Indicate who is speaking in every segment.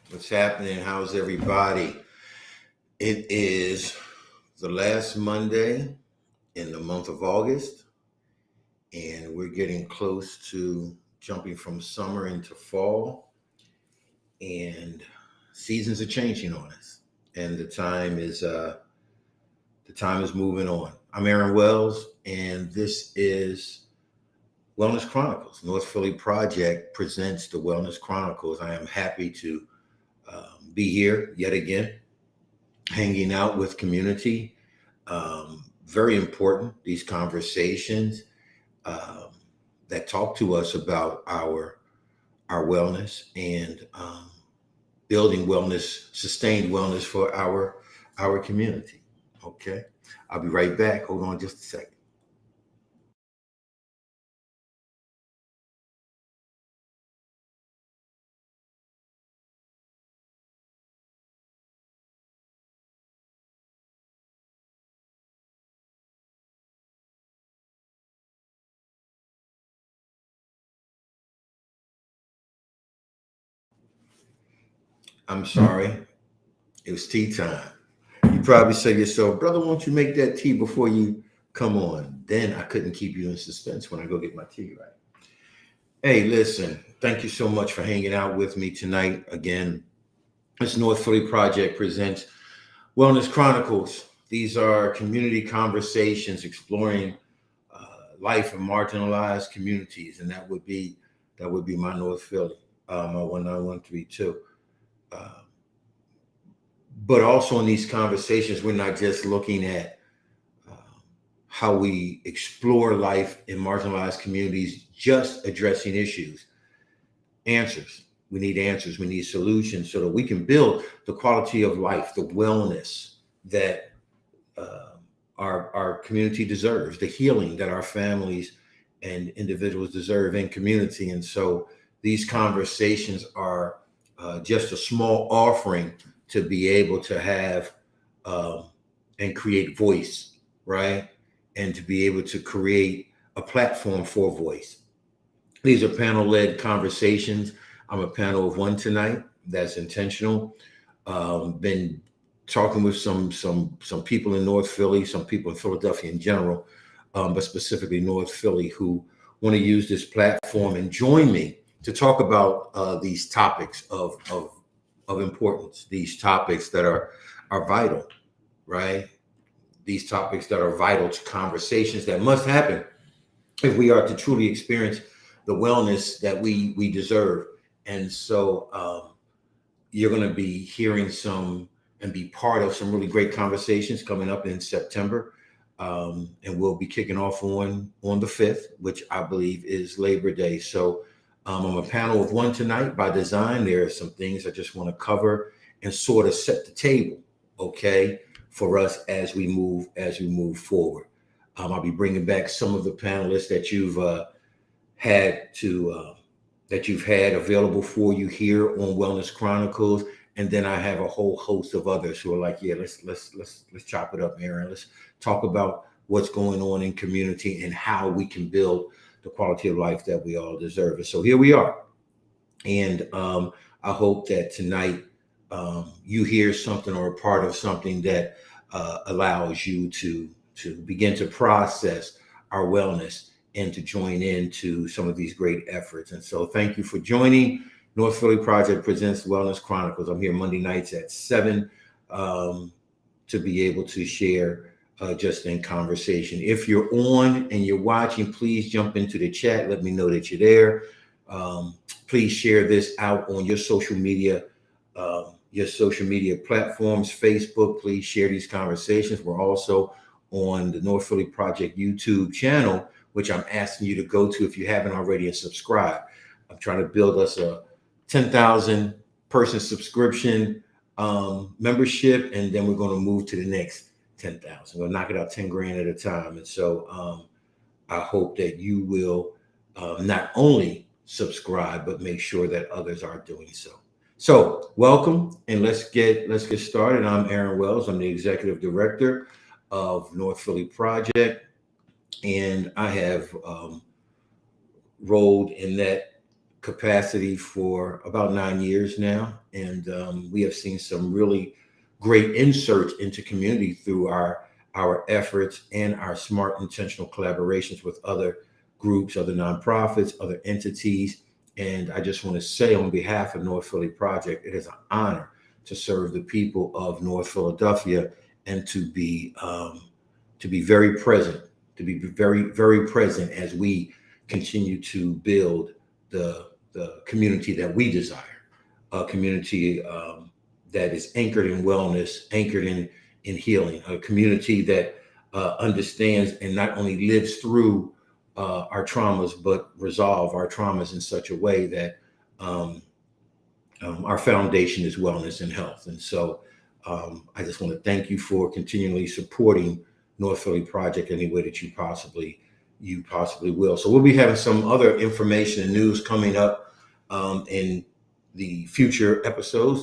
Speaker 1: What's happening? How's everybody? It is the last Monday in the month of August, and we're getting close to jumping from summer into fall, and seasons are changing on us, and the time is moving on. I'm Aaron Wells, and this is Wellness Chronicles. North Philly Project presents the Wellness Chronicles. I am happy to be here yet again hanging out with community. Very important, these conversations um, that talk to us about our wellness and building wellness, sustained wellness for our community. Okay, I'll be right back. Hold on just a second. I'm sorry, it was tea time. You probably say to yourself, brother, won't you make that tea before you come on? Then I couldn't keep you in suspense when I go get my tea, right? Hey, listen, thank you so much for hanging out with me tonight. Again, this North Philly Project presents Wellness Chronicles. These are community conversations exploring life in marginalized communities, and that would be my North Philly, my 19132. Uh, but also in these conversations, we're not just looking at uh, how we explore life in marginalized communities, just addressing issues. Answers. We need answers. We need solutions so that we can build the quality of life, the wellness that uh, our community deserves, the healing that our families and individuals deserve in community. And so these conversations are just a small offering to be able to have um, and create voice, right? And to be able to create a platform for voice. These are panel led conversations. I'm a panel of one tonight. That's intentional. Been talking with some people in North Philly, some people in Philadelphia in general, but specifically North Philly, who want to use this platform and join me to talk about these topics of importance. These topics that are vital, right? These topics that are vital to conversations that must happen if we are to truly experience the wellness that we deserve. And so you're going to be hearing some and be part of some really great conversations coming up in September. And we'll be kicking off on the 5th, which I believe is Labor Day. So I'm a panel of one tonight by design. There are some things I just want to cover and sort of set the table, okay, for us as we move forward. I'll be bringing back some of the panelists that had to that you've had available for you here on Wellness Chronicles, and then I have a whole host of others who are like, yeah, let's chop it up, Aaron. Let's talk about what's going on in community and how we can build the quality of life that we all deserve. And so here we are, and I hope that tonight you hear something or a part of something that allows you to begin to process our wellness and to join into some of these great efforts. And so, thank you for joining. North Philly Project presents Wellness Chronicles. I'm here Monday nights at 7 um, to be able to share just in conversation. If you're on and you're watching, please jump into the chat. Let me know that you're there. Please share this out on your social media platforms, Facebook. Please share these conversations. We're also on the North Philly Project YouTube channel, which I'm asking you to go to if you haven't already and subscribe. I'm trying to build us a 10,000 person subscription membership, and then we're going to move to the next 10,000. We'll knock it out 10 grand at a time. And so I hope that you will not only subscribe, but make sure that others are doing so. So welcome, and let's get started. I'm Aaron Wells. I'm the executive director of North Philly Project, and I have rolled in that capacity for about 9 years now, and we have seen some really great inserts into community through our efforts and our smart intentional collaborations with other groups, other nonprofits, other entities. And I just want to say, on behalf of North Philly Project, it is an honor to serve the people of North Philadelphia and to be very present, to be very present as we continue to build the community that we desire, a community that is anchored in wellness, anchored in healing, a community that understands and not only lives through our traumas, but resolve our traumas in such a way that our foundation is wellness and health. And so I just want to thank you for continually supporting North Philly Project any way that you possibly will. So we'll be having some other information and news coming up in the future episodes,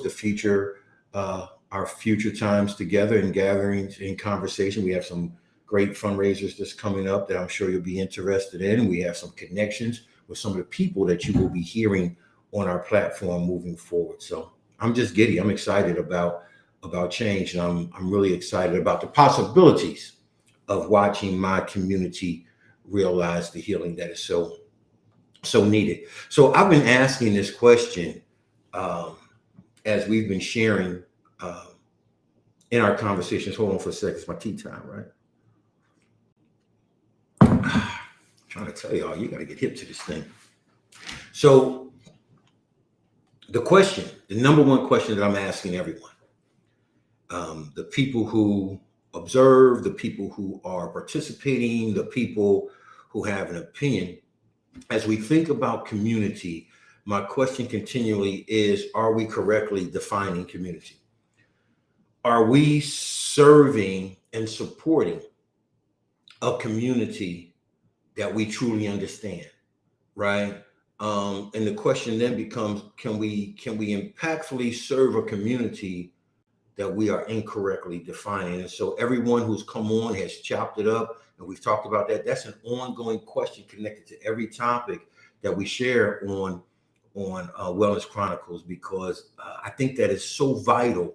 Speaker 1: our future times together and gatherings in conversation. We have some great fundraisers that's coming up that I'm sure you'll be interested in. We have some connections with some of the people that you will be hearing on our platform moving forward. So I'm just giddy. I'm excited about change, and I'm really excited about the possibilities of watching my community realize the healing that is so needed. So I've been asking this question as we've been sharing in our conversations. Hold on for a second. It's my tea time, right? I'm trying to tell y'all, you got to get hip to this thing. So the number one question that I'm asking everyone, the people who observe, the people who are participating, the people who have an opinion, as we think about community, my question continually is, are we correctly defining community? Are we serving and supporting a community that we truly understand, right? And the question then becomes, can we impactfully serve a community that we are incorrectly defining? And so everyone who's come on has chopped it up, and we've talked about that. That's an ongoing question connected to every topic that we share on Wellness Chronicles, because I think that is so vital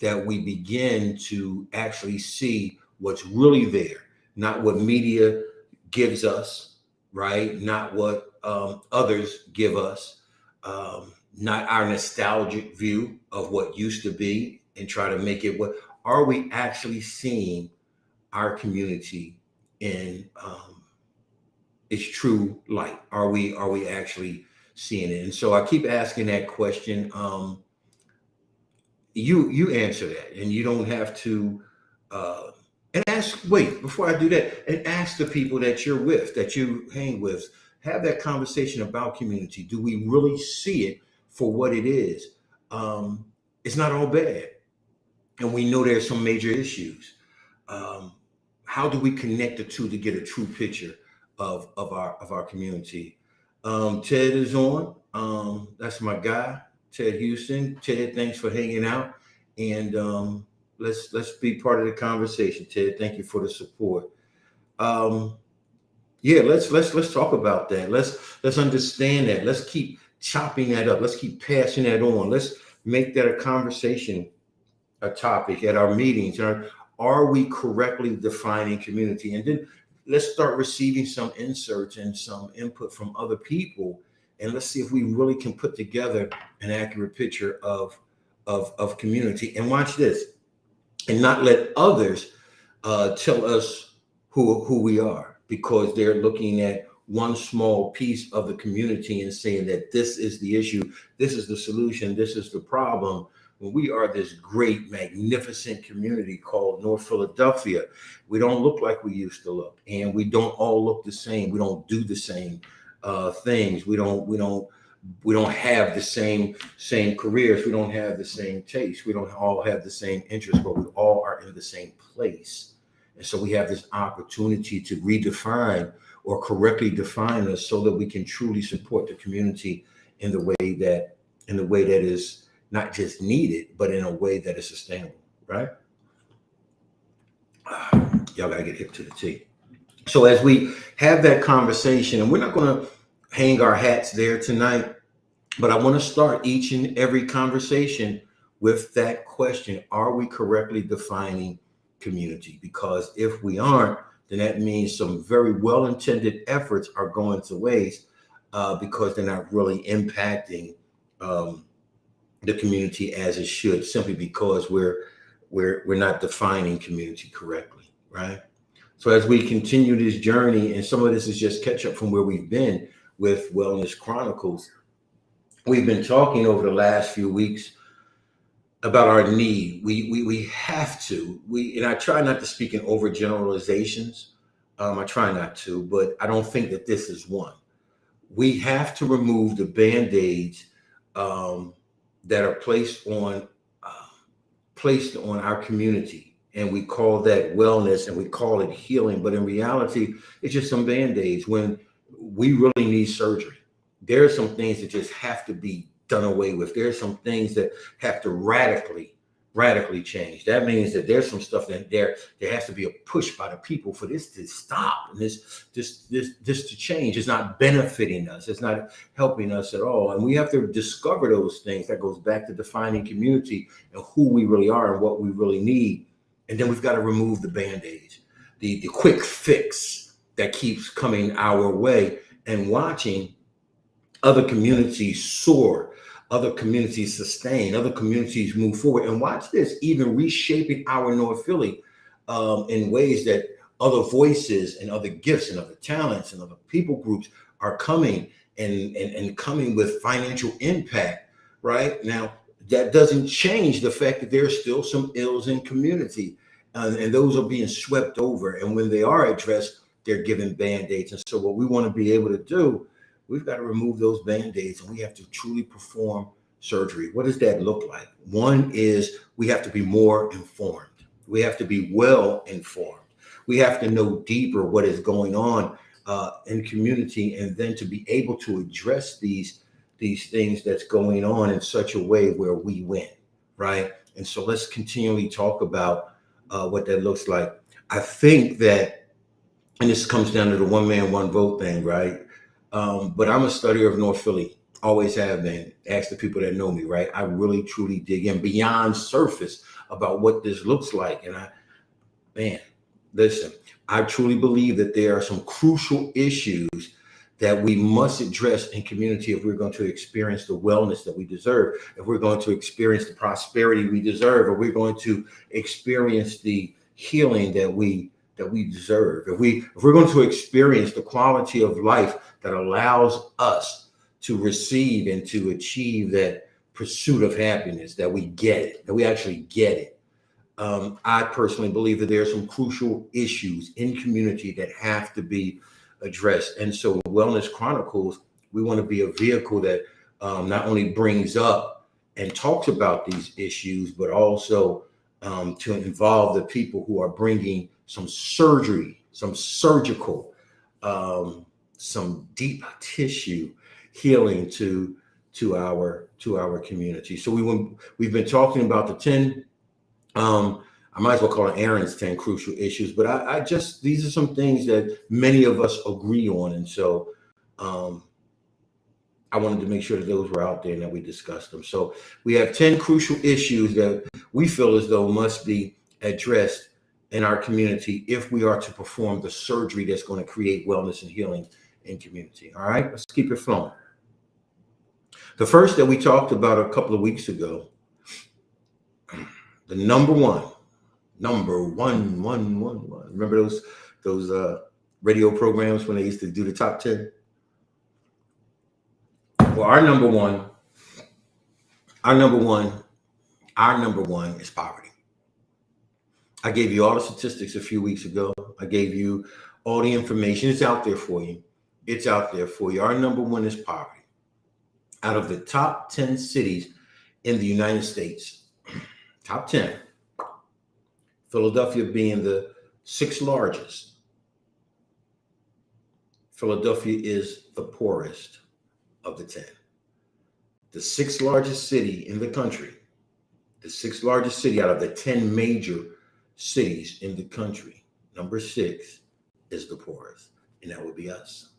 Speaker 1: that we begin to actually see what's really there, not what media gives us, right? Not what others give us, not our nostalgic view of what used to be and try to make it what. Are we actually seeing our community in its true light? Are we actually seeing it? And so I keep asking that question. You answer that, and you don't have to and ask. Wait, before I do that, and ask the people that you're with, that you hang with. Have that conversation about community. Do we really see it for what it is? It's not all bad, and we know there's some major issues. How do we connect the two to get a true picture of our community? Ted is on. That's my guy, Ted Houston. Ted, thanks for hanging out, and let's be part of the conversation. Ted, thank you for the support. Yeah, let's talk about that. Let's understand that. Let's keep chopping that up. Let's keep passing that on. Let's make that a conversation, a topic at our meetings. Are we correctly defining community? And then let's start receiving some inserts and some input from other people, and let's see if we really can put together an accurate picture of community. And watch this, and not let others tell us who we are, because they're looking at one small piece of the community and saying that this is the issue, this is the solution, this is the problem. When we are this great, magnificent community called North Philadelphia, we don't look like we used to look, and we don't all look the same. We don't do the same things. We don't have the same careers. We don't have the same tastes. We don't all have the same interests, but we all are in the same place. And so we have this opportunity to redefine or correctly define us so that we can truly support the community in the way that is not just needed, but in a way that is sustainable, right? Y'all gotta get hip to the tea. So as we have that conversation, and we're not gonna hang our hats there tonight, But I want to start each and every conversation with that question: are we correctly defining community? Because if we aren't, then that means some very well-intended efforts are going to waste, because they're not really impacting um, the community as it should, simply because we're not defining community correctly, right? So as we continue this journey, and some of this is just catch up from where we've been with Wellness Chronicles, we've been talking over the last few weeks about our need. We have to. And I try not to speak in overgeneralizations. I try not to, but I don't think that this is one. We have to remove the band-aids um, that are uh, placed on our community, and we call that wellness and we call it healing. But in reality, it's just some band-aids when we really need surgery. There are some things that just have to be done away with. There are some things that have to radically change. That means that there's some stuff that there has to be a push by the people for this to stop and this to change. It's not benefiting us. It's not helping us at all. And we have to discover those things. That goes back to defining community and who we really are and what we really need. And then we've got to remove the band-aids, the quick fix that keeps coming our way, and watching other communities soar, other communities sustain, other communities move forward. And watch this, even reshaping our North Philly in ways that other voices and other gifts and other talents and other people groups are coming and coming with financial impact. Right now, that doesn't change the fact that there's still some ills in community, and those are being swept over. And when they are addressed, they're given band-aids. And so what we want to be able to do, we've got to remove those band-aids, and we have to truly perform surgery. What does that look like? One is we have to be more informed. We have to be well informed. We have to know deeper what is going on in community, and then to be able to address these things that's going on in such a way where we win, right? And so let's continually talk about what that looks like. I think that, and this comes down to the one man, one vote thing, right? But I'm a studier of North Philly, always have been. Ask the people that know me, right? I really truly dig in beyond surface about what this looks like. And man, listen, I truly believe that there are some crucial issues that we must address in community if we're going to experience the wellness that we deserve, if we're going to experience the prosperity we deserve, if we're going to experience the healing that we deserve, if we're going to experience the quality of life that allows us to receive and to achieve that pursuit of happiness, that we get it, that we actually get it. I personally believe that there are some crucial issues in community that have to be addressed. And so Wellness Chronicles, we want to be a vehicle that not only brings up and talks about these issues, but also to involve the people who are bringing some surgery, some surgical, some deep tissue healing to our community. So we've been talking about the 10. I might as well call it Aaron's 10 crucial issues, but I just, these are some things that many of us agree on. And so I wanted to make sure that those were out there and that we discussed them. So we have 10 crucial issues that we feel as though must be addressed in our community if we are to perform the surgery that's going to create wellness and healing in community. All right, let's keep it flowing. The first that we talked about a couple of weeks ago, the number one. Remember those radio programs when they used to do the top 10? Well, our number one is poverty. I gave you all the statistics a few weeks ago. I gave you all the information. It's out there for you. It's out there for you. Our number one is poverty. Out of the top 10 cities in the United States, top 10, Philadelphia being the sixth largest. Philadelphia is the poorest of the 10. The sixth largest city in the country, the sixth largest city out of the 10 major cities in the country, number 6 is the poorest, and that would be us.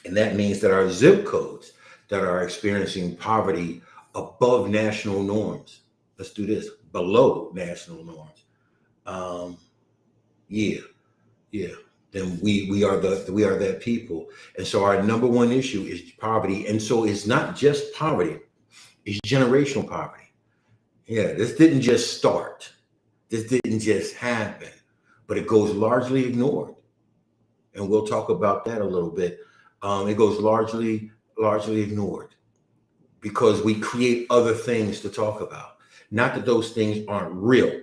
Speaker 1: And that means that our zip codes, that are experiencing poverty above national norms. Let's do this, below national norms. Um, yeah, yeah. Then we are that people. And so our number one issue is poverty. And so it's not just poverty, it's generational poverty. Yeah, this didn't just start. This didn't just happen, but it goes largely ignored. And we'll talk about that a little bit. It goes largely ignored because we create other things to talk about. Not that those things aren't real,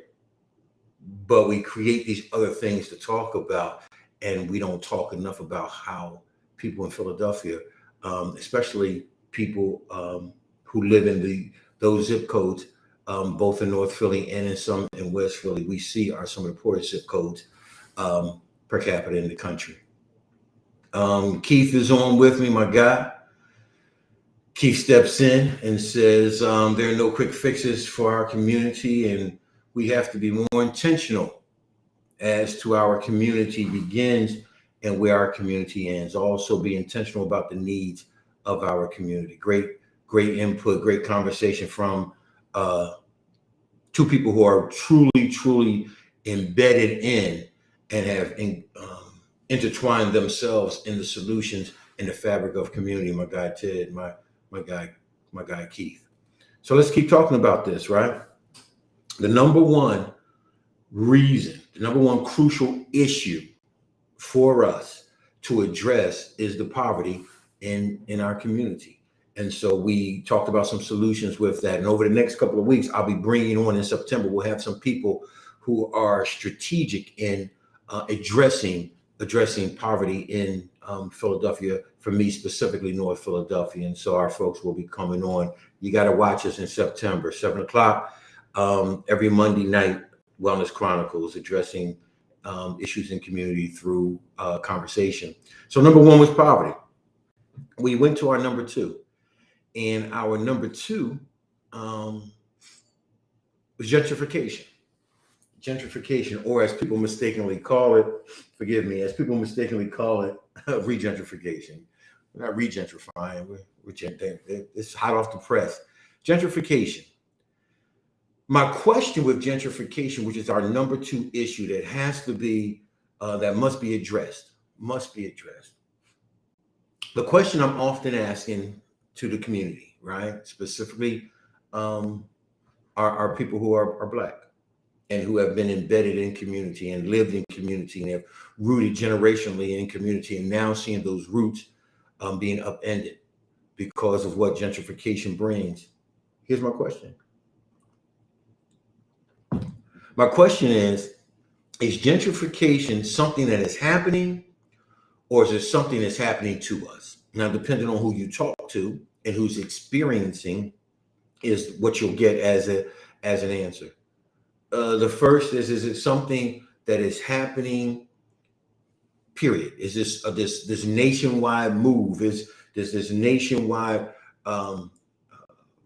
Speaker 1: but we create these other things to talk about, and we don't talk enough about how people in Philadelphia, especially people who live in those zip codes, both in North Philly and in some in West Philly, we see are some of the poorest zip codes per capita in the country. Keith is on with me, my guy. Keith steps in and says there are no quick fixes for our community, and we have to be more intentional as to our community begins and where our community ends. Also be intentional about the needs of our community. Great input, great conversation from two people who are truly embedded in and have intertwined themselves in the solutions in the fabric of community. My guy Ted, my guy Keith. So let's keep talking about this, right? The number one reason, the number one crucial issue for us to address is the poverty in our community. And so we talked about some solutions with that. And over the next couple of weeks, I'll be bringing on in September, we'll have some people who are strategic in addressing poverty in Philadelphia, for me specifically North Philadelphia. And so our folks will be coming on. You got to watch us in September, 7 o'clock every Monday night. Wellness Chronicles, addressing issues in community through conversation. So number one was poverty. We went to our number two, and our number two was gentrification. Gentrification, or as people mistakenly call it, forgive me, as people mistakenly call it, regentrification. We're not regentrifying, it's hot off the press. Gentrification. My question with gentrification, which is our number two issue that has to be, that must be addressed. The question I'm often asking to the community, right? Specifically, are people who are Black and who have been embedded in community and lived in community and have rooted generationally in community, and now seeing those roots being upended because of what gentrification brings. Here's my question. My question is gentrification something that is happening, or is it something that's happening to us? Now, depending on who you talk to and who's experiencing is what you'll get as an answer. The first is it something that is happening, period? Is this nationwide move? Is this nationwide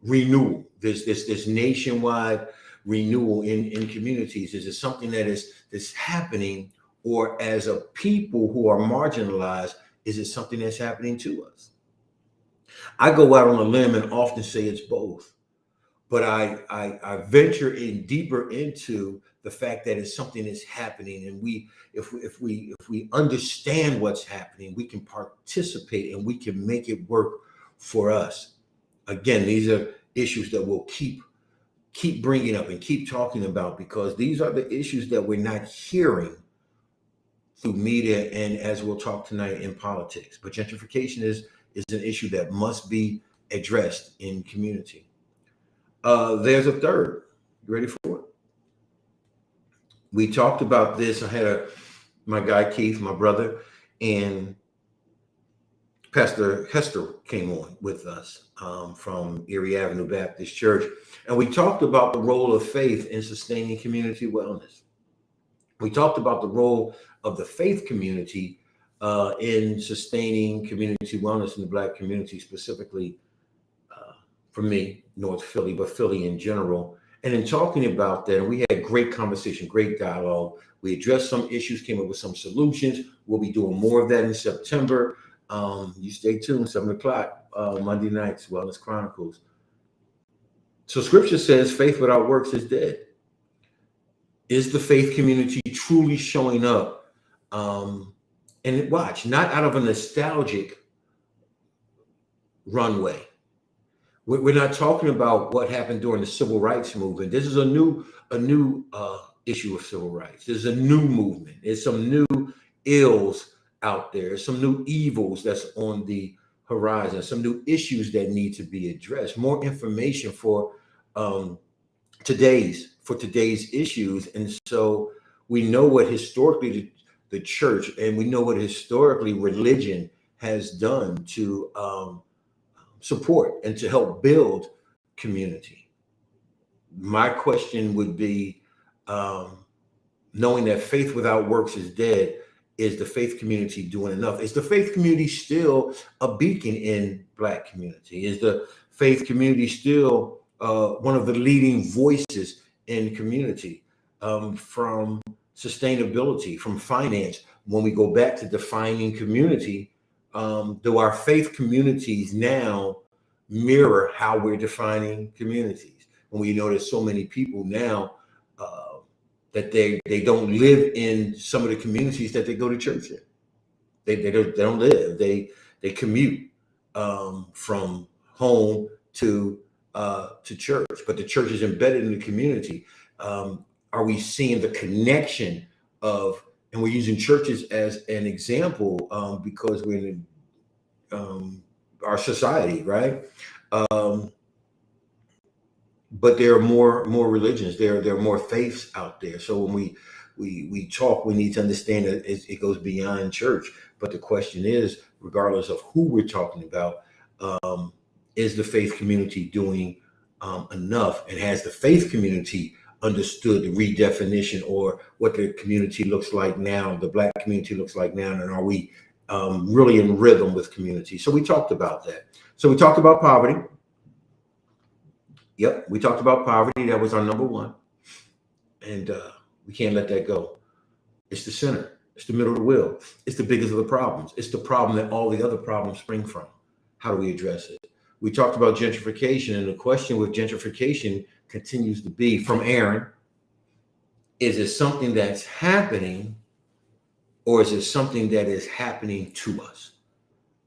Speaker 1: renewal? This nationwide renewal in communities? Is it something that is happening, or as a people who are marginalized, is it something that's happening to us? I go out on a limb and often say it's both, but I venture in deeper into the fact that it's something that's happening, and if we understand what's happening, we can participate and we can make it work for us. Again, these are issues that we'll keep bringing up and keep talking about, because these are the issues that we're not hearing through media and, as we'll talk tonight, in politics. But gentrification is an issue that must be addressed in community. There's a third. You ready for it? We talked about this. I had my guy Keith, my brother, and Pastor Hester came on with us from Erie Avenue Baptist Church, and we talked about the role of faith in sustaining community wellness. We talked about the role of the faith community in sustaining community wellness in the Black community, specifically for me, North Philly, but Philly in general. And in talking about that, we had great conversation, great dialogue. We addressed some issues, came up with some solutions. We'll be doing more of that in September. You stay tuned, 7 o'clock, Monday nights, Wellness Chronicles. So scripture says faith without works is dead. Is the faith community truly showing up? And watch, not out of a nostalgic runway. We're not talking about what happened during the civil rights movement. This is a new issue of civil rights. There's a new movement. There's some new ills out there. There's some new evils that's on the horizon. Some new issues that need to be addressed. More information for today's issues. And so we know what historically the church, and we know what historically religion has done to support and to help build community. My question would be, knowing that faith without works is dead, is the faith community doing enough? Is the faith community still a beacon in Black community? Is the faith community still one of the leading voices in community, from sustainability, from finance? When we go back to defining community, do our faith communities now mirror how we're defining communities? When we know there's so many people now that they don't live in some of the communities that they go to church in. They don't live. They commute from home to church, but the church is embedded in the community. Are we seeing the connection of, and we're using churches as an example because we're in our society, right? But there are more religions. There are more faiths out there. So when we talk, we need to understand that it goes beyond church. But the question is, regardless of who we're talking about, is the faith community doing enough? And has the faith community understood the redefinition, or what the community looks like now, the Black community looks like now, and are we really in rhythm with community? So we talked about that. So we talked about poverty. Yep, we talked about poverty. That was our number one. And we can't let that go. It's the center. It's the middle of the wheel. It's the biggest of the problems. It's the problem that all the other problems spring from. How do we address it? We talked about gentrification, and the question with gentrification continues to be, from Aaron, is it something that's happening, or is it something that is happening to us?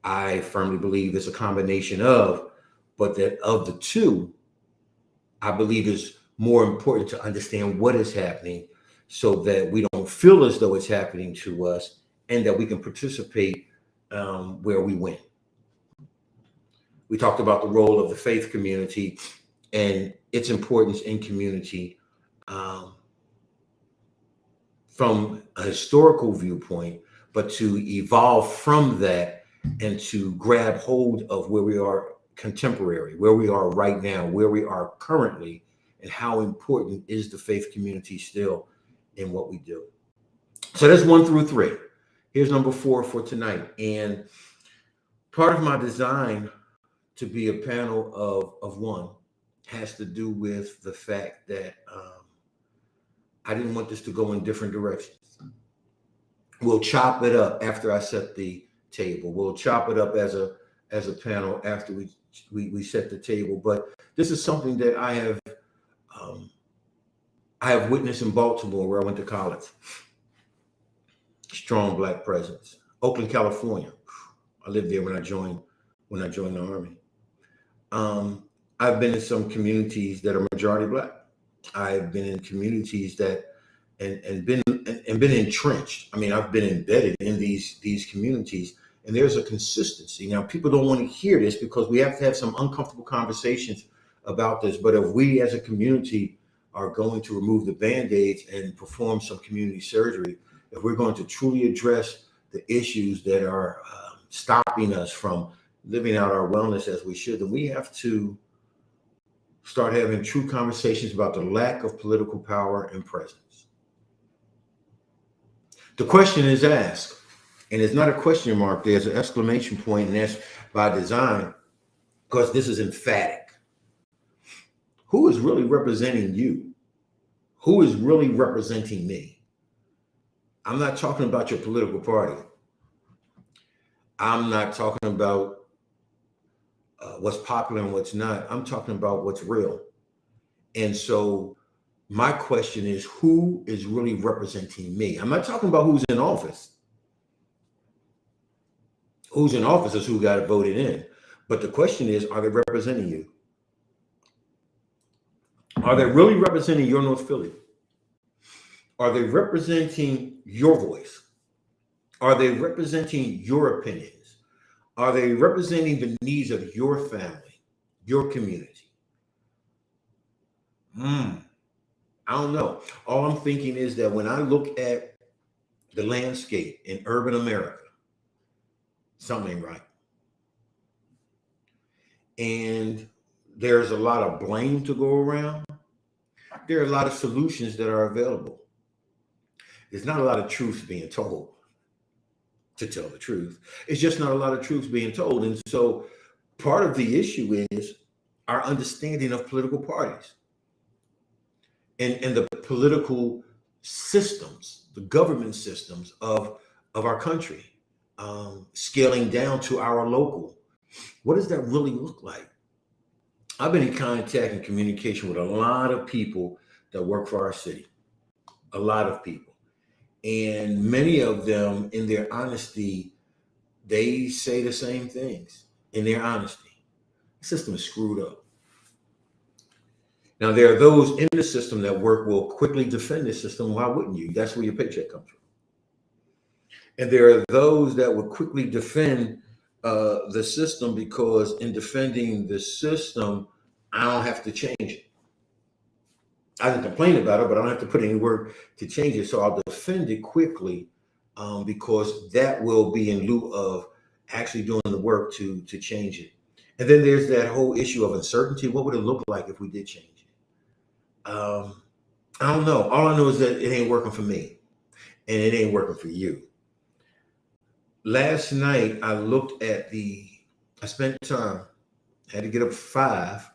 Speaker 1: I firmly believe it's a combination of, but that of the two, I believe it's more important to understand what is happening so that we don't feel as though it's happening to us, and that we can participate where we win. We talked about the role of the faith community and its importance in community from a historical viewpoint, but to evolve from that and to grab hold of where we are contemporary, where we are right now, where we are currently, and how important is the faith community still in what we do. So that's 1 through 3. Here's number 4 for tonight. And part of my design to be a panel of one has to do with the fact that I didn't want this to go in different directions. We'll chop it up after I set the table. We'll chop it up as a panel after we set the table. But this is something that I have witnessed in Baltimore, where I went to college. Strong Black presence. Oakland, California. I lived there when I joined the Army. I've been in some communities that are majority Black. I've been in communities that and been entrenched. I mean, I've been embedded in these communities, and there's a consistency. Now, people don't want to hear this because we have to have some uncomfortable conversations about this. But if we as a community are going to remove the Band-Aids and perform some community surgery, if we're going to truly address the issues that are stopping us from living out our wellness as we should, then we have to start having true conversations about the lack of political power and presence. The question is asked, and it's not a question mark, there's an exclamation point, and that's by design, because this is emphatic. Who is really representing you? Who is really representing me? I'm not talking about your political party. I'm not talking about what's popular and what's not. I'm talking about what's real. And so my question is, who is really representing me? I'm not talking about who's in office. Who's in office is who got voted in. But the question is, are they representing you? Are they really representing your North Philly? Are they representing your voice? Are they representing your opinions? Are they representing the needs of your family, your community? I don't know. All I'm thinking is that when I look at the landscape in urban America, something ain't right. And there's a lot of blame to go around. There are a lot of solutions that are available. There's not a lot of truth being told, to tell the truth. It's just not a lot of truth being told. And so part of the issue is our understanding of political parties and the political systems, the government systems of our country, scaling down to our local. What does that really look like? I've been in contact and communication with a lot of people that work for our city, a lot of people. And many of them, in their honesty, they say the same things in their honesty. The system is screwed up. Now, there are those in the system that will quickly defend the system. Why wouldn't you? That's where your paycheck comes from. And there are those that will quickly defend the system because in defending the system, I don't have to change it. I can complain about it, but I don't have to put any work to change it. So I'll defend it quickly because that will be in lieu of actually doing the work to change it. And then there's that whole issue of uncertainty. What would it look like if we did change it? I don't know. All I know is that it ain't working for me and it ain't working for you. Last night I spent time, had to get up at 5.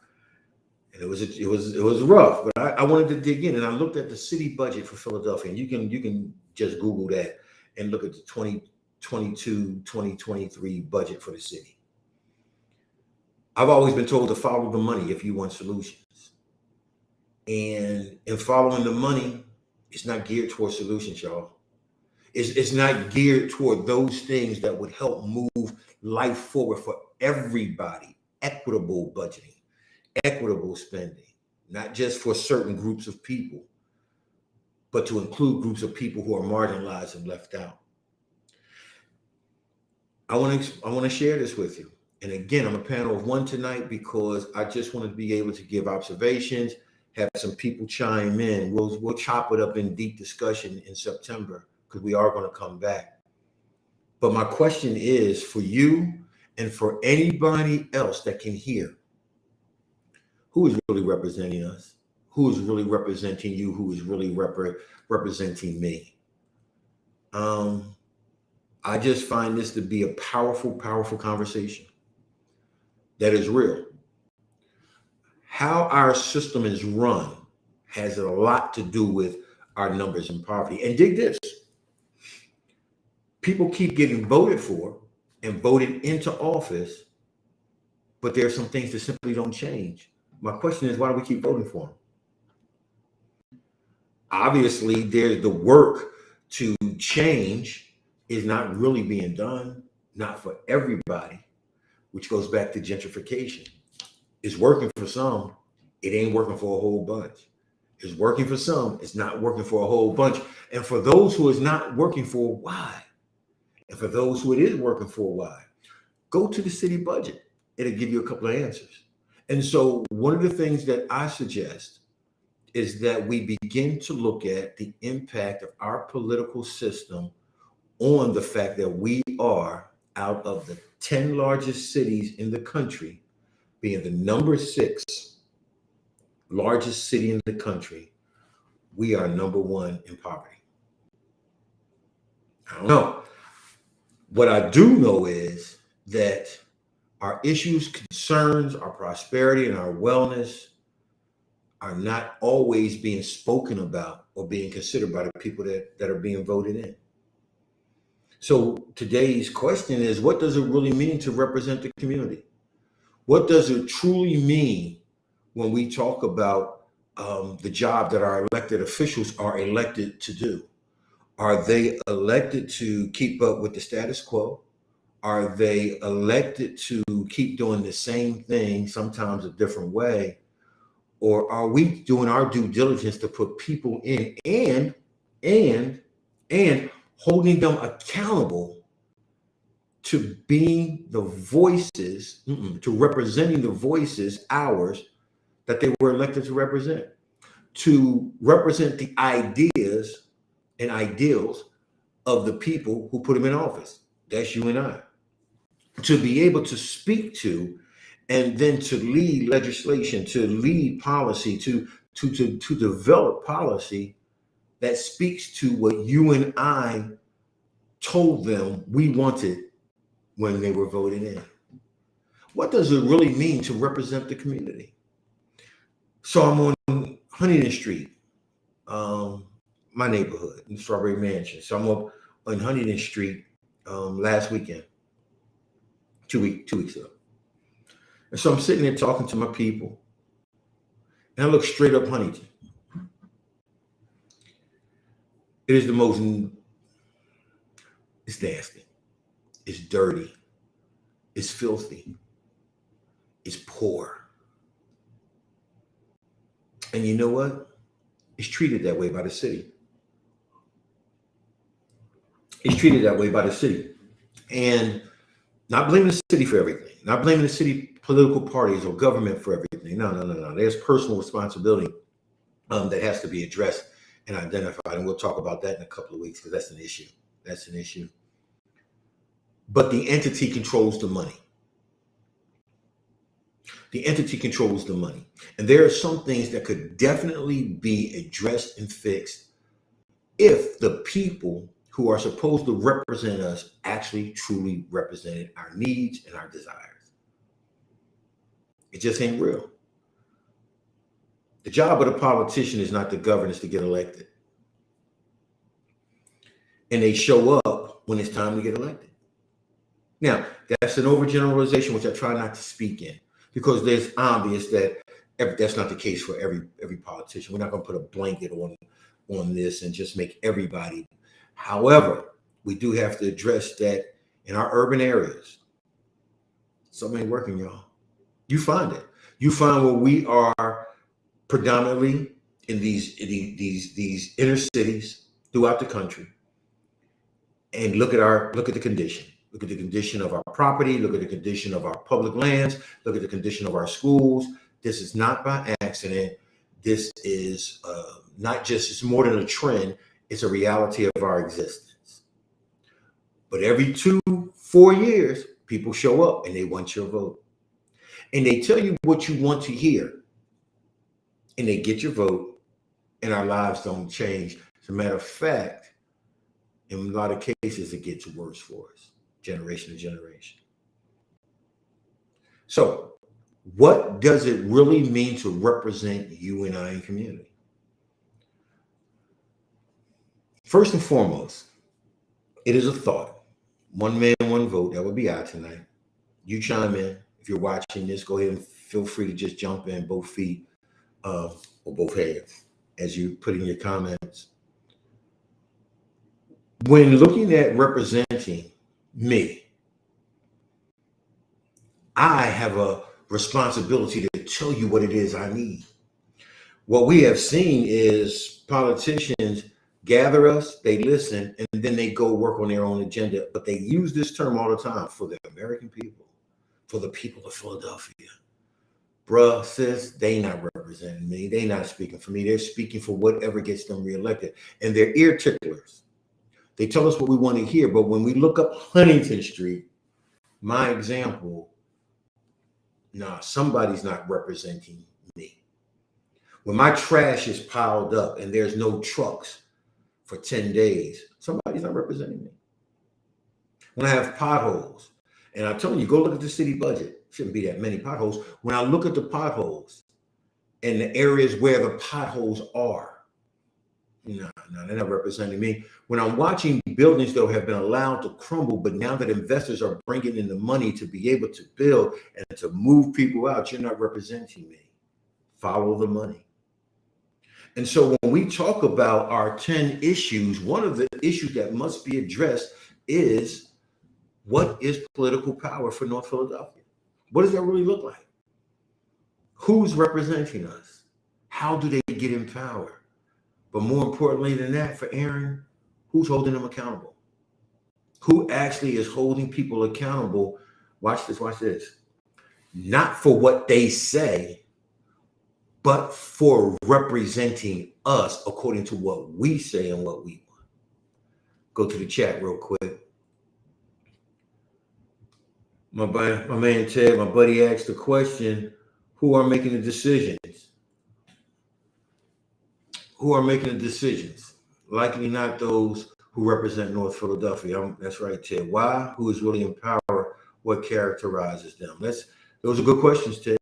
Speaker 1: And it was rough, but I wanted to dig in, and I looked at the city budget for Philadelphia, and you can just Google that and look at the 2022-2023 budget for the city. I've always been told to follow the money if you want solutions, and in following the money, it's not geared towards solutions, y'all. It's not geared toward those things that would help move life forward for everybody. Equitable budgeting, equitable spending, not just for certain groups of people, but to include groups of people who are marginalized and left out. I want to share this with you. And again, I'm a panel of one tonight because I just want to be able to give observations, have some people chime in. We'll chop it up in deep discussion in September because we are going to come back. But my question is for you and for anybody else that can hear, who is really representing us? Who is really representing you? Who is really representing me? I just find this to be a powerful, powerful conversation that is real. How our system is run has a lot to do with our numbers in poverty. And dig this. People keep getting voted for and voted into office, but there are some things that simply don't change. My question is, why do we keep voting for them? Obviously, there's the work to change is not really being done, not for everybody, which goes back to gentrification. It's working for some, it ain't working for a whole bunch. It's working for some, it's not working for a whole bunch. And for those who it's not working for, why? And for those who it is working for, why? Go to the city budget. It'll give you a couple of answers. And so one of the things that I suggest is that we begin to look at the impact of our political system on the fact that we are, out of the 10 largest cities in the country, being the number 6 largest city in the country, we are number 1 in poverty. I don't know. What I do know is that our issues, concerns, our prosperity, and our wellness are not always being spoken about or being considered by the people that are being voted in. So today's question is, what does it really mean to represent the community? What does it truly mean when we talk about the job that our elected officials are elected to do? Are they elected to keep up with the status quo? Are they elected to keep doing the same thing, sometimes a different way? Or are we doing our due diligence to put people in and and holding them accountable to being the voices, to representing the voices, ours, that they were elected to represent, to represent the ideas and ideals of the people who put them in office? That's you and I. To be able to speak to, and then to lead legislation, to lead policy, to develop policy that speaks to what you and I told them we wanted when they were voted in. What does it really mean to represent the community? So I'm on Huntington Street, my neighborhood in Strawberry Mansion. So I'm up on Huntington Street last weekend, 2 weeks ago. And so I'm sitting there talking to my people, and I look straight up Huntington. It is the most, it's nasty, it's dirty, it's filthy, it's poor. And you know what? It's treated that way by the city. It's treated that way by the city. And not blaming the city for everything, not blaming the city political parties or government for everything. No. There's personal responsibility that has to be addressed and identified. And we'll talk about that in a couple of weeks because that's an issue. That's an issue. But the entity controls the money. The entity controls the money. And there are some things that could definitely be addressed and fixed if the people who are supposed to represent us actually truly represented our needs and our desires. It just ain't real. The job of the politician is not to govern, it's to get elected. And they show up when it's time to get elected. Now, that's an overgeneralization, which I try not to speak in, because there's obvious that that's not the case for every politician. We're not going to put a blanket on this and just make everybody. However, we do have to address that in our urban areas. Something ain't working, y'all. You find it. You find where we are predominantly in these inner cities throughout the country, and look at the condition. Look at the condition of our property. Look at the condition of our public lands. Look at the condition of our schools. This is not by accident. This is not just, it's more than a trend. It's a reality of our existence. But every 2-4 years, people show up and they want your vote. And they tell you what you want to hear. And they get your vote, and our lives don't change. As a matter of fact, in a lot of cases, it gets worse for us, generation to generation. So, what does it really mean to represent you and I in community? First and foremost, it is a thought. One man, one vote. That would be I tonight. You chime in. If you're watching this, go ahead and feel free to just jump in, both feet or both hands as you put in your comments. When looking at representing me, I have a responsibility to tell you what it is I need. What we have seen is politicians gather us, they listen, and then they go work on their own agenda. But they use this term all the time for the American people, for the people of Philadelphia. Bruh, sis, they not representing me. They not speaking for me. They're speaking for whatever gets them reelected. And they're ear ticklers. They tell us what we want to hear. But when we look up Huntington Street, my example, somebody's not representing me. When my trash is piled up and there's no trucks for 10 days, somebody's not representing me. When I have potholes, and I'm telling you, go look at the city budget. Shouldn't be that many potholes. When I look at the potholes and the areas where the potholes are, No, no, they're not representing me. When I'm watching buildings that have been allowed to crumble, but now that investors are bringing in the money to be able to build and to move people out, you're not representing me. Follow the money. And so when we talk about our 10 issues, one of the issues that must be addressed is, what is political power for North Philadelphia? What does that really look like? Who's representing us? How do they get in power? But more importantly than that, for Aaron, who's holding them accountable? Who actually is holding people accountable? Watch this, watch this. Not for what they say, but for representing us according to what we say and what we want. Go to the chat real quick. My man Ted, my buddy, asked the question, who are making the decisions? Who are making the decisions? Likely not those who represent North Philadelphia. That's right, Ted. Why? Who is really in power? What characterizes them? Those are good questions, Ted.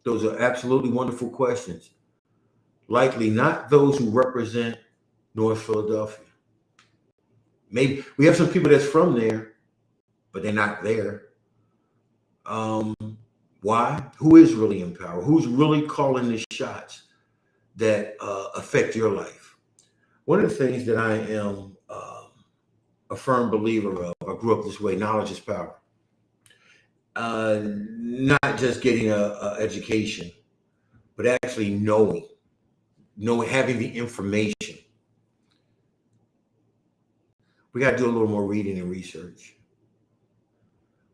Speaker 1: Those are absolutely wonderful questions. Likely not those who represent North Philadelphia. Maybe we have some people that's from there, but they're not there. Why? Who is really in power? Who's really calling the shots that affect your life? One of the things that I am a firm believer of, I grew up this way, knowledge is power. Not just getting a education, but actually knowing, having the information. We got to do a little more reading and research.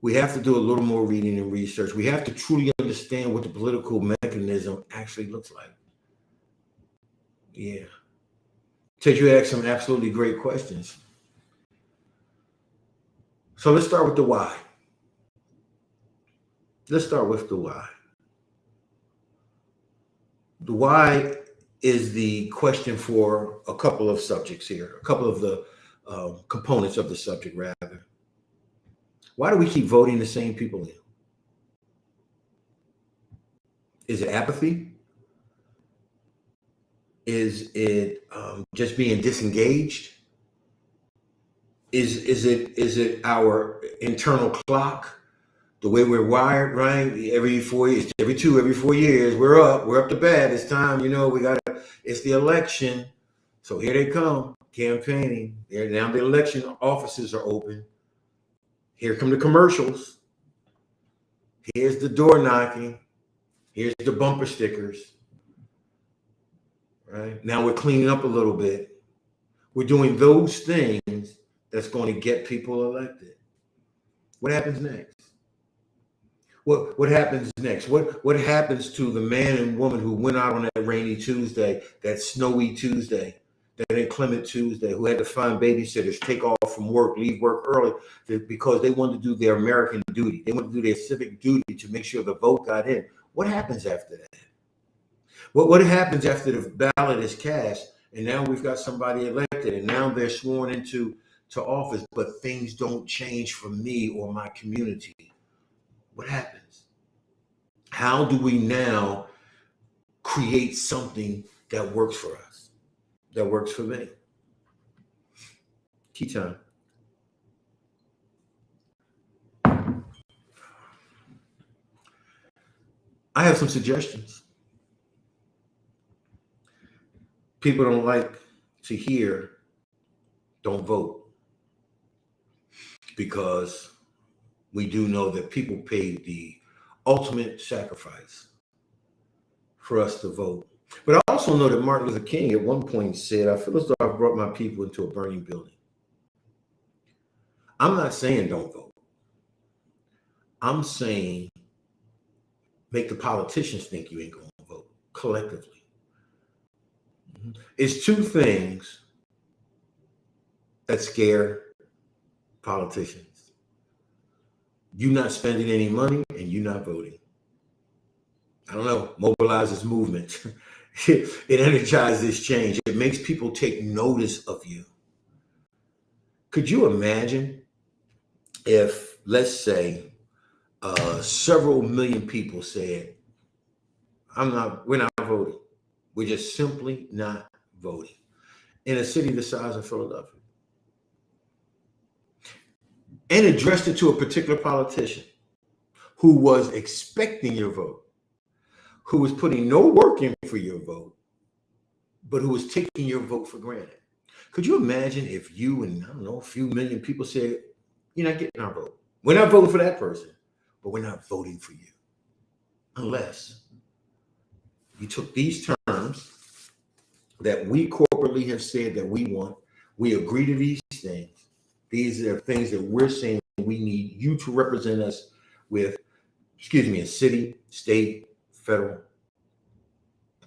Speaker 1: We have to do a little more reading and research. We have to truly understand what the political mechanism actually looks like. Yeah. Ted, you asked some absolutely great questions. So let's start with the why. Let's start with the why. The why is the question for a couple of subjects here, a couple of the components of the subject, rather. Why do we keep voting the same people in? Is it apathy? Is it just being disengaged? Is it our internal clock, the way we're wired, right? Every 4 years, every 4 years, we're up to bat. It's time, it's the election. So here they come, campaigning. Now the election offices are open. Here come the commercials. Here's the door knocking. Here's the bumper stickers. Right? Now we're cleaning up a little bit. We're doing those things that's going to get people elected. What happens next? What happens next? What happens to the man and woman who went out on that rainy Tuesday, that snowy Tuesday, that inclement Tuesday, who had to find babysitters, take off from work, leave work early because they wanted to do their American duty. They wanted to do their civic duty to make sure the vote got in. What happens after that? What happens after the ballot is cast and now we've got somebody elected and now they're sworn into office, but things don't change for me or my community? What happens? How do we now create something that works for us, that works for me? Key time. I have some suggestions. People don't like to hear don't vote because we do know that people paid the ultimate sacrifice for us to vote. But I also know that Martin Luther King at one point said, I feel as though I've brought my people into a burning building. I'm not saying don't vote. I'm saying make the politicians think you ain't going to vote collectively. It's two things that scare politicians. You not spending any money and you not voting. I don't know, mobilizes movement. It energizes change. It makes people take notice of you. Could you imagine if, let's say, several million people said, we're not voting. We're just simply not voting. in a city the size of Philadelphia and addressed it to a particular politician who was expecting your vote, who was putting no work in for your vote, but who was taking your vote for granted. Could you imagine if you and, I don't know, a few million people said, you're not getting our vote. We're not voting for that person, but we're not voting for you. Unless you took these terms that we corporately have said that we want, we agree to these things. These are things that we're saying we need you to represent us with, in city, state, federal.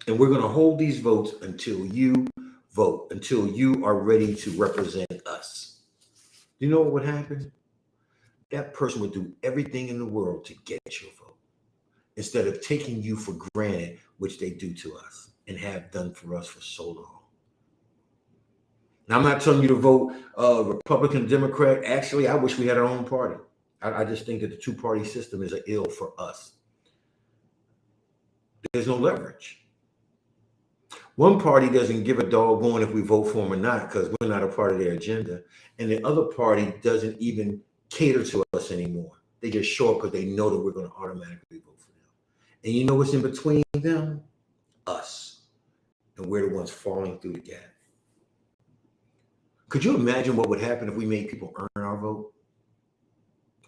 Speaker 1: And we're going to hold these votes until you vote, until you are ready to represent us. You know what would happen? That person would do everything in the world to get your vote instead of taking you for granted, which they do to us and have done for us for so long. Now, I'm not telling you to vote Republican, Democrat. Actually, I wish we had our own party. I just think that the two-party system is an ill for us. There's no leverage. One party doesn't give a doggone if we vote for them or not because we're not a part of their agenda. And the other party doesn't even cater to us anymore. They just show up because they know that we're going to automatically vote for them. And you know what's in between them? Us. And we're the ones falling through the gap. Could you imagine what would happen if we made people earn our vote?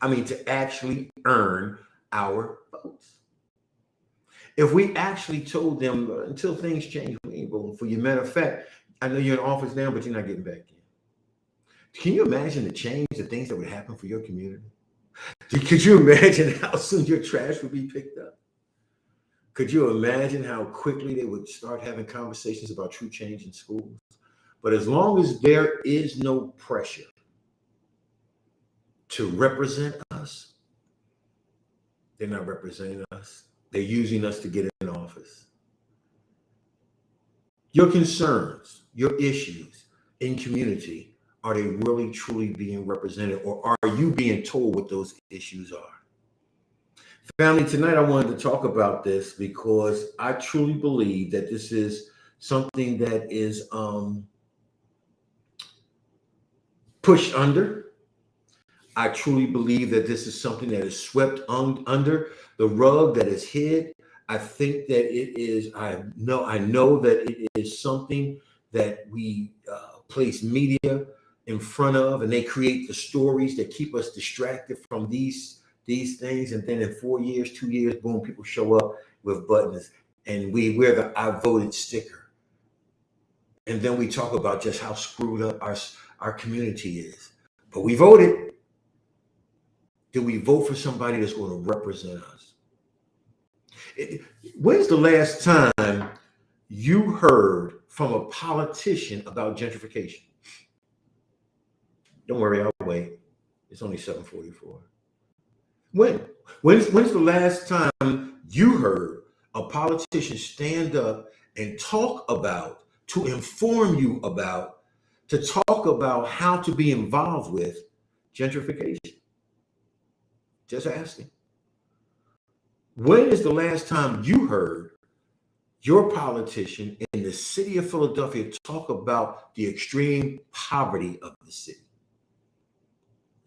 Speaker 1: I mean, to actually earn our votes. If we actually told them until things change, we ain't voting for you. Matter of fact, I know you're in office now, but you're not getting back in. Can you imagine the change, the things that would happen for your community? Could you imagine how soon your trash would be picked up? Could you imagine how quickly they would start having conversations about true change in schools? But as long as there is no pressure to represent us, they're not representing us. They're using us to get in office. Your concerns, your issues in community, are they really truly being represented, or are you being told what those issues are? Family, tonight I wanted to talk about this because I truly believe that this is something that is pushed under. I truly believe that this is something that is swept under the rug, that is hid. I think that it is, I know that it is something that we place media in front of, and they create the stories that keep us distracted from these things. And then in 4 years, 2 years, boom, people show up with buttons and we wear the I voted sticker. And then we talk about just how screwed up our community is. But we voted. Do we vote for somebody that's going to represent us? When's the last time you heard from a politician about gentrification? Don't worry, I'll wait. It's only 7:44. When's the last time you heard a politician stand up and talk about, to inform you about, to talk about how to be involved with gentrification? Just asking. When is the last time you heard your politician in the city of Philadelphia talk about the extreme poverty of the city?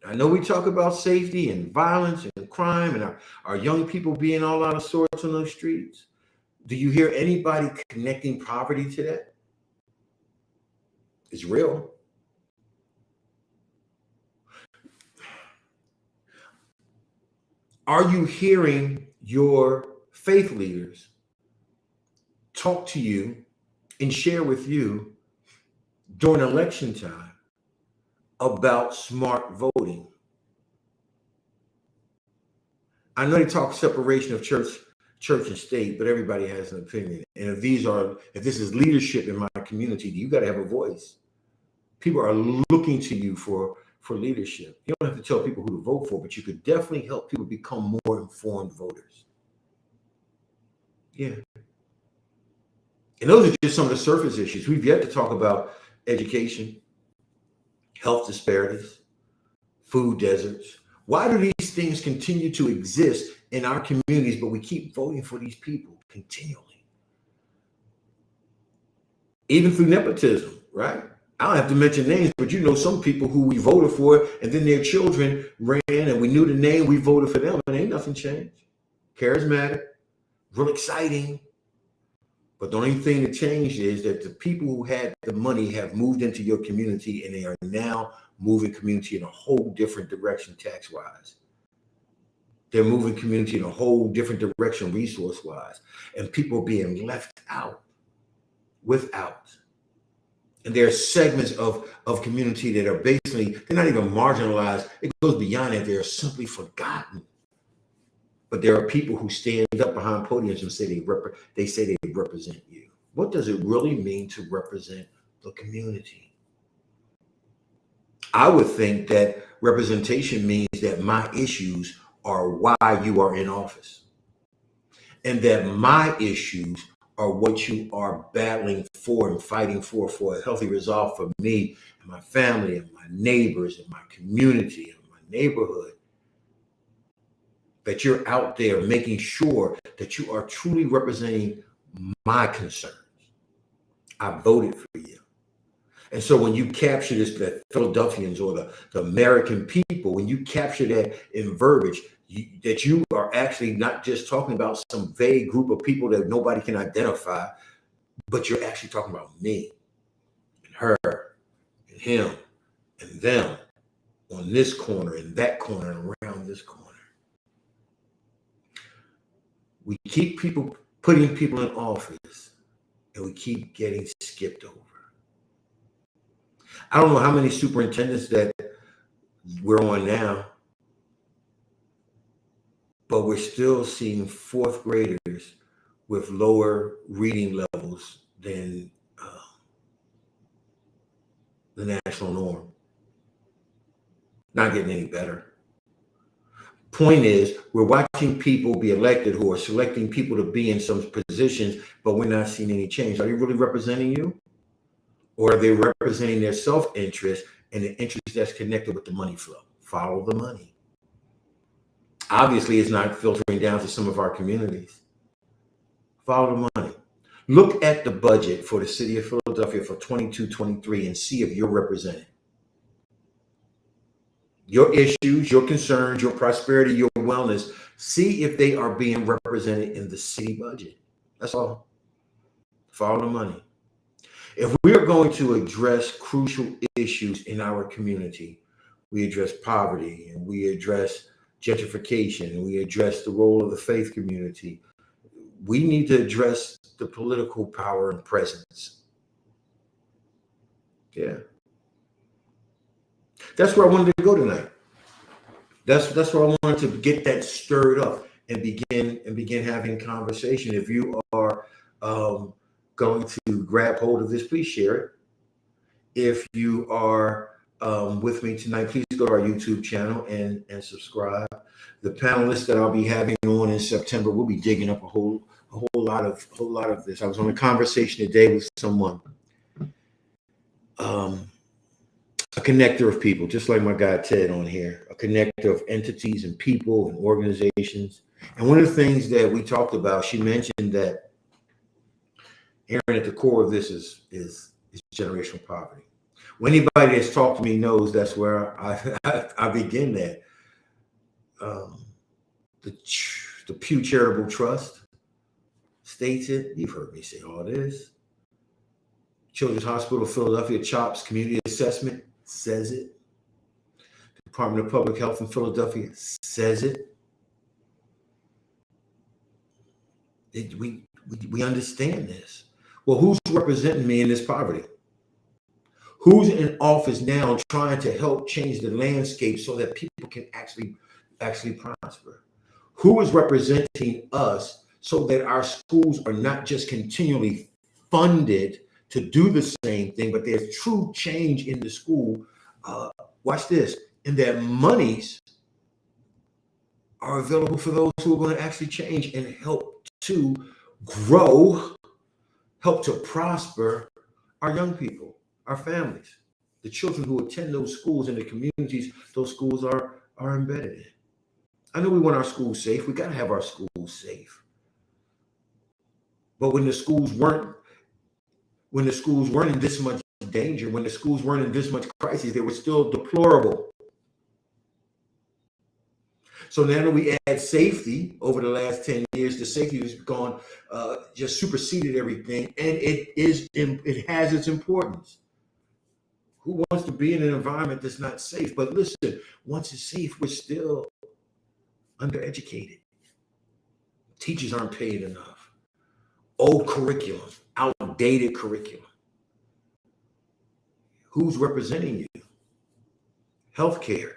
Speaker 1: I know we talk about safety and violence and crime and our young people being all out of sorts on those streets. Do you hear anybody connecting poverty to that? It's real. Are you hearing your faith leaders talk to you and share with you during election time about smart voting? I know they talk separation of church and state, but everybody has an opinion. And if this is leadership in my community, you got to have a voice. People are looking to you for leadership. You don't have to tell people who to vote for, but you could definitely help people become more informed voters. Yeah. And those are just some of the surface issues. We've yet to talk about education, health disparities, food deserts. Why do these things continue to exist in our communities, but we keep voting for these people continually? Even through nepotism, right? I don't have to mention names, but you know some people who we voted for, and then their children ran, and we knew the name, we voted for them, and ain't nothing changed. Charismatic, real exciting. But the only thing that changed is that the people who had the money have moved into your community, and they are now moving community in a whole different direction tax-wise. They're moving community in a whole different direction resource-wise. And people are being left out, without. And there are segments of community that are basically, they're not even marginalized. It goes beyond that. They're simply forgotten. But there are people who stand up behind podiums and say they say they represent you. What does it really mean to represent the community? I would think that representation means that my issues are why you are in office, and that my issues are what you are battling for and fighting for a healthy resolve for me and my family and my neighbors and my community and my neighborhood. That you're out there making sure that you are truly representing my concerns. I voted for you. And so when you capture this, the Philadelphians or the American people, when you capture that in verbiage, that you are actually not just talking about some vague group of people that nobody can identify, but you're actually talking about me and her and him and them on this corner and that corner and around this corner. We keep putting people in office, and we keep getting skipped over. I don't know how many superintendents that we're on now, but we're still seeing fourth graders with lower reading levels than the national norm. Not getting any better. Point is, we're watching people be elected who are selecting people to be in some positions, but we're not seeing any change. Are they really representing you? Or are they representing their self-interest and the interest that's connected with the money flow? Follow the money. Obviously, it's not filtering down to some of our communities. Follow the money. Look at the budget for the city of Philadelphia for 22-23 and see if you're represented. Your issues, your concerns, your prosperity, your wellness, see if they are being represented in the city budget. That's all. Follow the money. If we are going to address crucial issues in our community, we address poverty and we address gentrification and we address the role of the faith community, we need to address the political power and presence. Yeah. That's where I wanted to go tonight. That's where I wanted to get that stirred up and begin having conversation. If you are going to grab hold of this, please share it. If you are with me tonight, please go to our YouTube channel and subscribe. The panelists that I'll be having on in September, we'll be digging up a whole lot of this. I was on a conversation today with someone. A connector of people, just like my guy Ted on here, a connector of entities and people and organizations. And one of the things that we talked about, she mentioned that, Aaron, at the core of this is generational poverty. When anybody that's talked to me knows that's where I begin that. The Pew Charitable Trust states it. You've heard me say all this. Children's Hospital of Philadelphia, CHOPS Community Assessment says it. The Department of Public Health in Philadelphia says it. We understand this. Well, who's representing me in this poverty? Who's in office now trying to help change the landscape so that people can actually prosper? Who is representing us so that our schools are not just continually funded to do the same thing, but there's true change in the school? Watch this. And that monies are available for those who are going to actually change and help to grow, help to prosper our young people, our families, the children who attend those schools and the communities those schools are embedded in. I know we want our schools safe. We got to have our schools safe. But when the schools weren't in this much danger, when the schools weren't in this much crisis, they were still deplorable. So now that we add safety over the last 10 years, the safety has gone, just superseded everything, and it has its importance. Who wants to be in an environment that's not safe? But listen, once it's safe, we're still undereducated. Teachers aren't paid enough. Old curriculum, outdated curriculum. Who's representing you? Healthcare.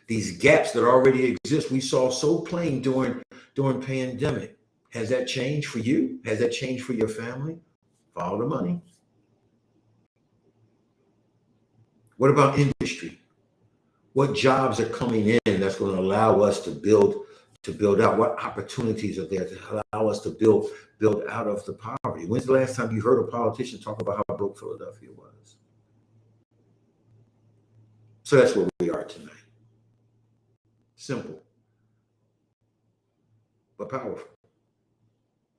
Speaker 1: These gaps that already exist, we saw so plain during pandemic. Has that changed for you? Has that changed for your family? Follow the money. What about industry? What jobs are coming in that's going to allow us to build out? What opportunities are there to allow us to build out of the poverty? When's the last time you heard a politician talk about how broke Philadelphia was? So that's where we are tonight. Simple, but powerful.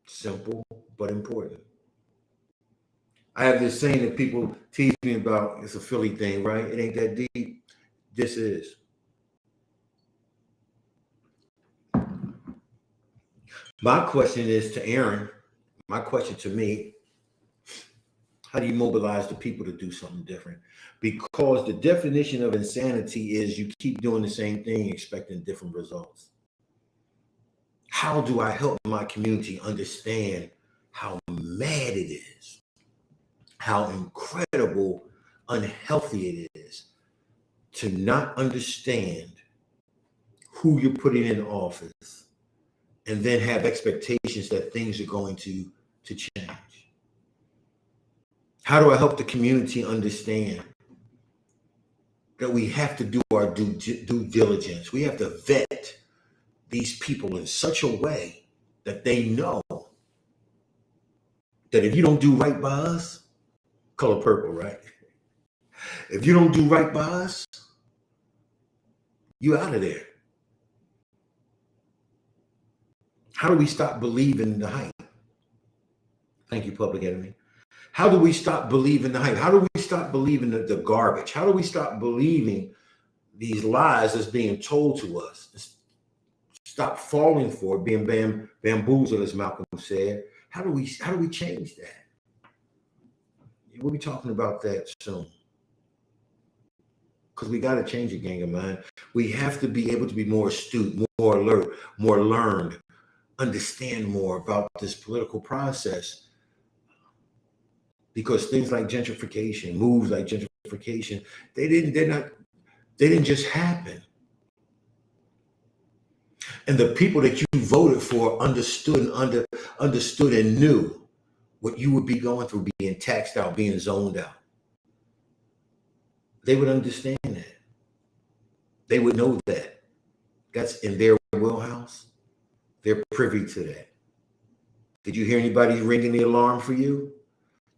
Speaker 1: Simple, but important. I have this saying that people tease me about. It's a Philly thing, right? It ain't that deep. This is. My question is to Aaron. My question to me, how do you mobilize the people to do something different? Because the definition of insanity is you keep doing the same thing, expecting different results. How do I help my community understand how mad it is, how incredible unhealthy it is to not understand who you're putting in office and then have expectations that things are going to change? How do I help the community understand that we have to do our due diligence? We have to vet these people in such a way that they know that if you don't do right by us, color purple, right? If you don't do right by us, you out of there. How do we stop believing the hype? Thank you, Public Enemy. How do we stop believing the hype? How do we stop believing the garbage? How do we stop believing these lies that's being told to us? Stop falling for it, being bamboozled, as Malcolm said. How do we change that? We'll be talking about that soon. Because we got to change it, gang of mine. We have to be able to be more astute, more alert, more learned, understand more about this political process. Because things like gentrification, moves like gentrification, they didn't just happen. And the people that you voted for understood and knew what you would be going through, being taxed out, being zoned out. They would understand that. They would know that. That's in their wheelhouse. They're privy to that. Did you hear anybody ringing the alarm for you?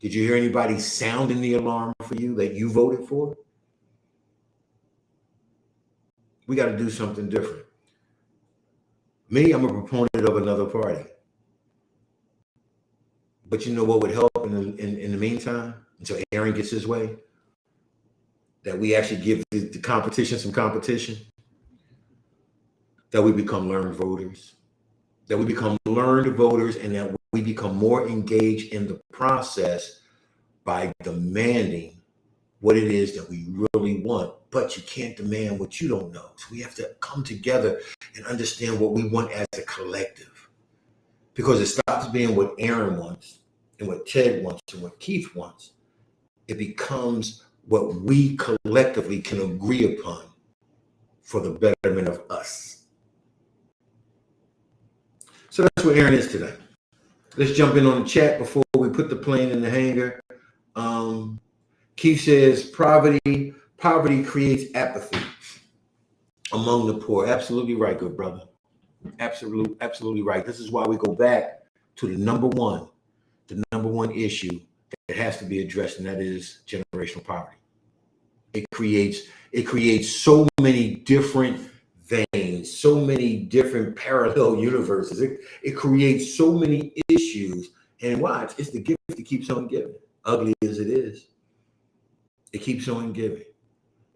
Speaker 1: Did you hear anybody sounding the alarm for you that you voted for? We got to do something different. Me, I'm a proponent of another party. But you know what would help in the meantime, until Aaron gets his way? That we actually give the competition some competition. That we become learned voters. That we become learned voters, and that we become more engaged in the process by demanding what it is that we really want. But you can't demand what you don't know. So we have to come together and understand what we want as a collective. Because it stops being what Aaron wants and what Ted wants and what Keith wants. It becomes what we collectively can agree upon for the betterment of us. So that's where Aaron is today. Let's jump in on the chat before we put the plane in the hangar. Keith says, poverty creates apathy among the poor. Absolutely right, good brother. Absolutely right. This is why we go back to the number one issue that has to be addressed, and that is generational poverty. It creates so many different veins, so many different parallel universes. It creates so many issues. And watch, it's the gift that keeps on giving, ugly as it is. It keeps on giving.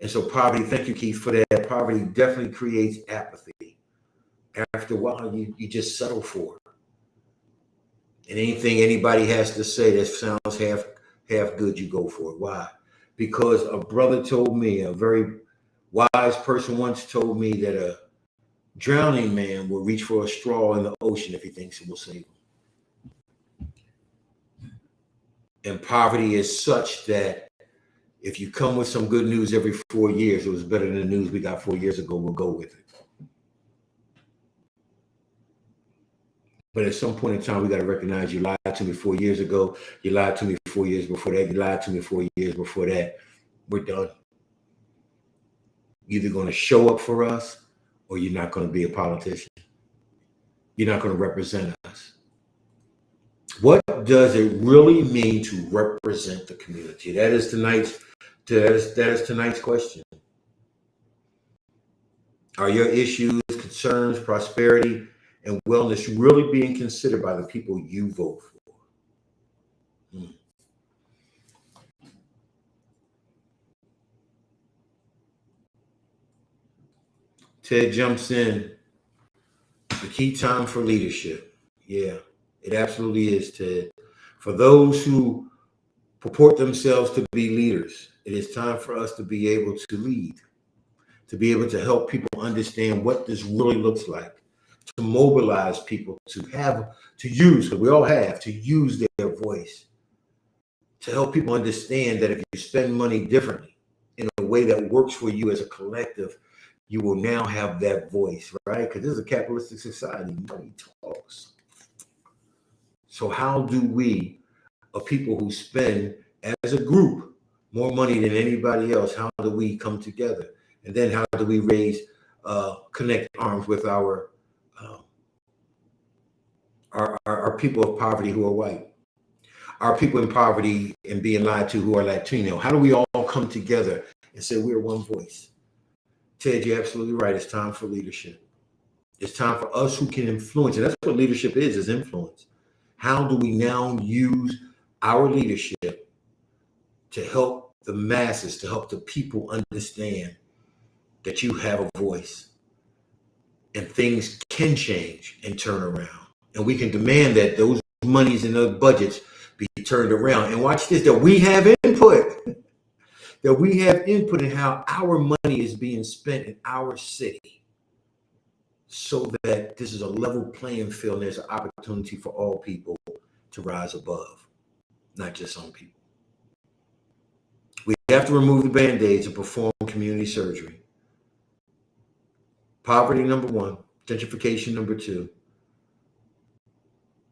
Speaker 1: And so poverty, thank you, Keith, for that. Poverty definitely creates apathy. After a while, you just settle for it. And anything anybody has to say that sounds half good, you go for it. Why? Because a brother told me, a very wise person once told me that a drowning man will reach for a straw in the ocean if he thinks it will save him. And poverty is such that if you come with some good news every 4 years, it was better than the news we got 4 years ago, we'll go with it. But at some point in time, we got to recognize you lied to me 4 years ago. You lied to me 4 years before that. You lied to me 4 years before that. We're done. You're either going to show up for us or you're not going to be a politician. You're not going to represent us. What does it really mean to represent the community? That is tonight's question. Are your issues, concerns, prosperity, and wellness really being considered by the people you vote for? Ted jumps in. The key time for leadership. Yeah, it absolutely is, Ted. For those who purport themselves to be leaders, it is time for us to be able to lead, to be able to help people understand what this really looks like, to mobilize people, to use, because we all have, to use their voice, to help people understand that if you spend money differently in a way that works for you as a collective, you will now have that voice, right? Because this is a capitalistic society. Money talks. So how do we, a people who spend as a group more money than anybody else, how do we come together? And then how do we connect arms with our people of poverty who are white, our people in poverty and being lied to who are Latino? How do we all come together and say we're one voice? Ted, you're absolutely right. It's time for leadership. It's time for us who can influence. And that's what leadership is influence. How do we now use our leadership to help the masses, to help the people understand that you have a voice and things can change and turn around? And we can demand that those monies and those budgets be turned around. And watch this, that we have input. That we have input in how our money is being spent in our city, so that this is a level playing field and there's an opportunity for all people to rise above, not just some people. We have to remove the Band-Aids and perform community surgery. Poverty, number one. Gentrification, number two.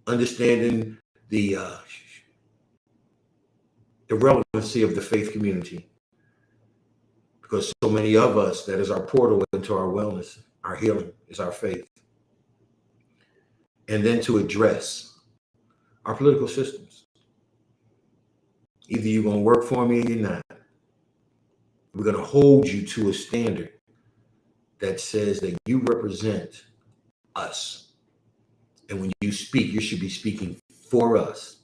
Speaker 1: Understanding the relevancy of the faith community. Because so many of us, that is our portal into our wellness, our healing, is our faith. And then to address our political systems. Either you're going to work for me or you're not. We're going to hold you to a standard that says that you represent us. And when you speak, you should be speaking for us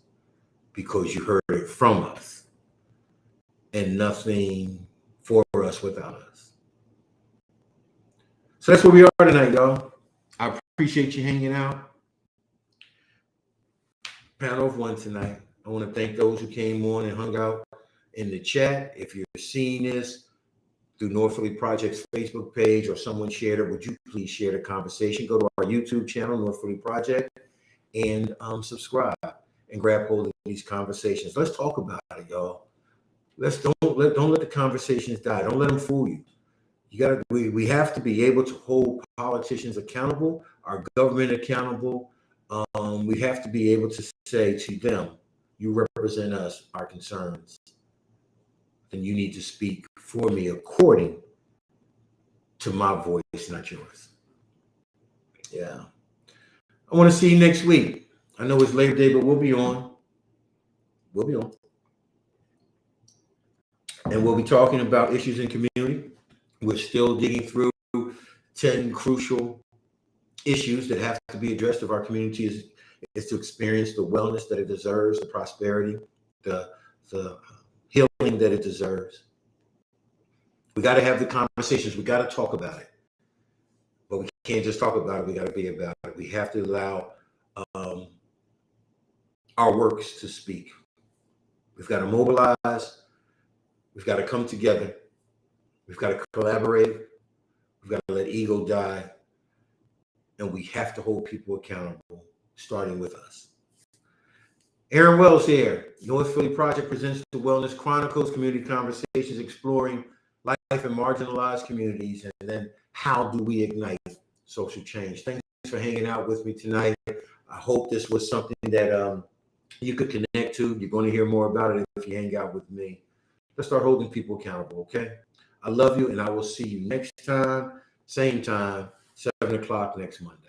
Speaker 1: because you heard it from us and nothing for us without us. So that's where we are tonight, y'all. I appreciate you hanging out. Panel of one tonight. I want to thank those who came on and hung out in the chat. If you're seeing this through North Philly Project's Facebook page or someone shared it, would you please share the conversation? Go to our YouTube channel, North Philly Project, and subscribe and grab hold of these conversations. Let's talk about it, y'all. Don't let the conversations die. Don't let them fool you. We have to be able to hold politicians accountable, our government accountable. We have to be able to say to them, you represent us, our concerns, then you need to speak for me according to my voice, not yours. Yeah. I want to see you next week. I know it's Labor Day, but we'll be on. We'll be on. And we'll be talking about issues in community. We're still digging through 10 crucial issues that have to be addressed if our community is to experience the wellness that it deserves, the prosperity, the healing that it deserves. We got to have the conversations. We got to talk about it. But we can't just talk about it. We got to be about it. We have to allow our works to speak. We've got to mobilize. We've got to come together. We've got to collaborate. We've got to let ego die. And we have to hold people accountable, starting with us. Aaron Wells here. North Philly Project presents the Wellness Chronicles, community conversations exploring life in marginalized communities, and then how do we ignite social change. Thanks for hanging out with me tonight. I hope this was something that you could connect to. You're going to hear more about it if you hang out with me. Let's start holding people accountable, okay? I love you, and I will see you next time, same time, 7 o'clock next Monday.